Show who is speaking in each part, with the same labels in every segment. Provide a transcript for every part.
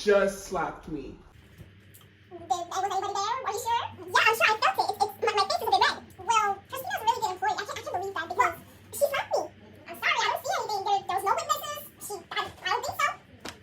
Speaker 1: just slapped me.
Speaker 2: Was anybody there? Are you sure? Yeah, I'm sure. I felt it. My face is a bit red. Well, Christina's a really good employee. I can't believe that because she slapped me. I'm sorry, I don't see anything. There was no witnesses. I don't think so.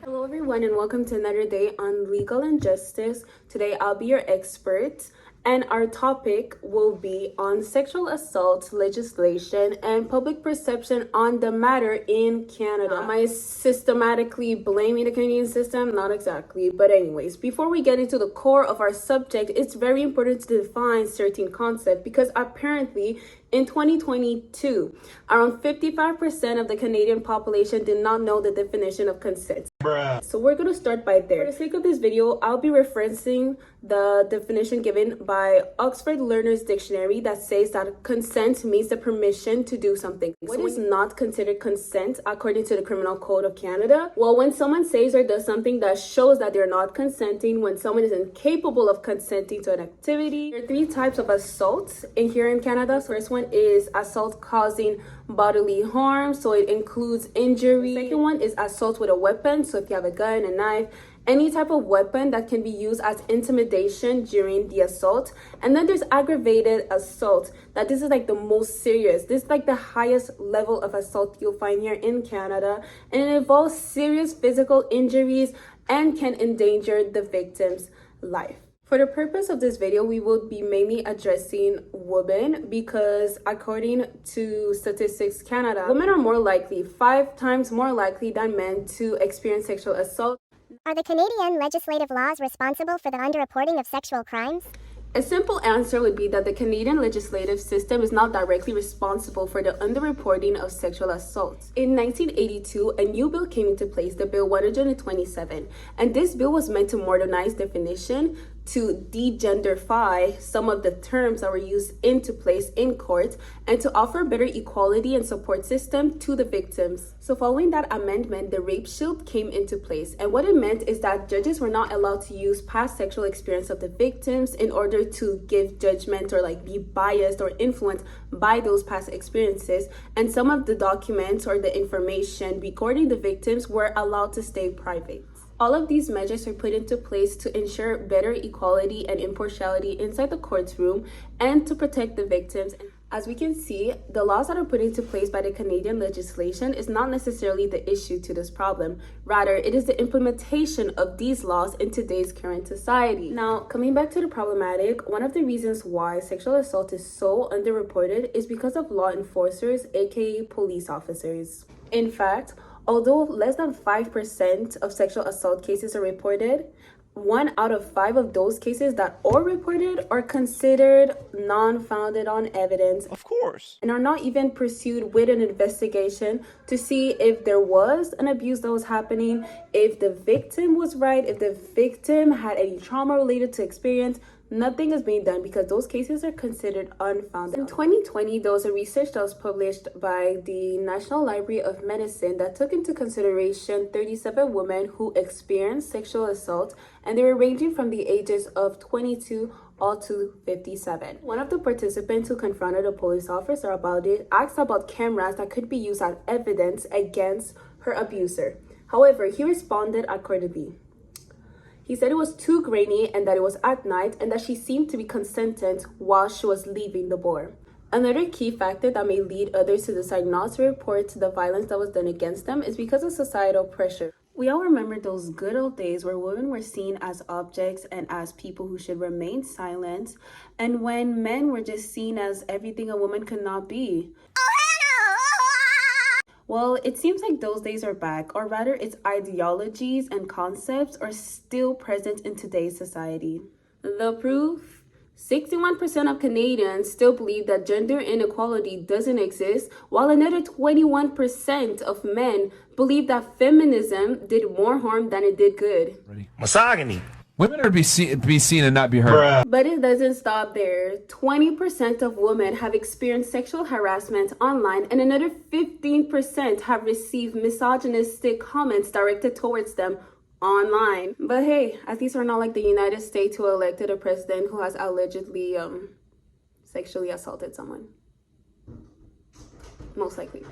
Speaker 3: Hello everyone and welcome to another day on Legal and Justice. Today I'll be your expert and our topic will be on sexual assault legislation and public perception on the matter in Canada. Am I systematically blaming the Canadian system? Not exactly, but anyways, before we get into the core of our subject, it's very important to define certain concepts because apparently in 2022, around 55% of the Canadian population did not know the definition of consent. So we're going to start by there. For the sake of this video, I'll be referencing the definition given by Oxford Learner's Dictionary that says that consent means the permission to do something. What is not considered consent according to the Criminal Code of Canada? Well, when someone says or does something that shows that they're not consenting, when someone is incapable of consenting to an activity. There are three types of assaults here in Canada. First one is assault causing bodily harm, so it includes injury. The second one is assault with a weapon, so if you have a gun, a knife, any type of weapon that can be used as intimidation during the assault. And then there's aggravated assault, that this is like the most serious. This is like the highest level of assault you'll find here in Canada, and it involves serious physical injuries and can endanger the victim's life. For the purpose of this video, we will be mainly addressing women because according to Statistics Canada, women are more likely, 5 times more likely than men to experience sexual assault.
Speaker 2: Are the Canadian legislative laws responsible for the underreporting of sexual crimes?
Speaker 3: A simple answer would be that the Canadian legislative system is not directly responsible for the underreporting of sexual assaults. In 1982, a new bill came into place, the Bill 127, and this bill was meant to modernize definition to degenderify some of the terms that were used into place in court and to offer better equality and support system to the victims. So following that amendment, the rape shield came into place, and what it meant is that judges were not allowed to use past sexual experience of the victims in order to give judgment or like be biased or influenced by those past experiences, and some of the documents or the information regarding the victims were allowed to stay private. All of these measures are put into place to ensure better equality and impartiality inside the courtroom and to protect the victims. As we can see, the laws that are put into place by the Canadian legislation is not necessarily the issue to this problem. Rather, it is the implementation of these laws in today's current society. Now, coming back to the problematic, one of the reasons why sexual assault is so underreported is because of law enforcers, aka police officers. In fact, although less than 5% of sexual assault cases are reported, 1 out of 5 of those cases that are reported are considered non-founded on evidence.
Speaker 4: Of course.
Speaker 3: And are not even pursued with an investigation to see if there was an abuse that was happening, if the victim was right, if the victim had any trauma related to experience. Nothing is being done because those cases are considered unfounded. In 2020, there was a research that was published by the National Library of Medicine that took into consideration 37 women who experienced sexual assault, and they were ranging from the ages of 22 all to 57. One of the participants who confronted a police officer about it asked about cameras that could be used as evidence against her abuser. However, he responded accordingly. He said it was too grainy and that it was at night and that she seemed to be consentant while she was leaving the bar. Another key factor that may lead others to decide not to report the violence that was done against them is because of societal pressure. We all remember those good old days where women were seen as objects and as people who should remain silent, and when men were just seen as everything a woman could not be. Well, it seems like those days are back, or rather its ideologies and concepts are still present in today's society. The proof? 61% of Canadians still believe that gender inequality doesn't exist, while another 21% of men believe that feminism did more harm than it did good.
Speaker 4: Misogyny.
Speaker 5: Women are to be seen and not be heard.
Speaker 3: But it doesn't stop there. 20% of women have experienced sexual harassment online, and another 15% have received misogynistic comments directed towards them online. But hey, at least we're not like the United States, who elected a president who has allegedly sexually assaulted someone. Most likely.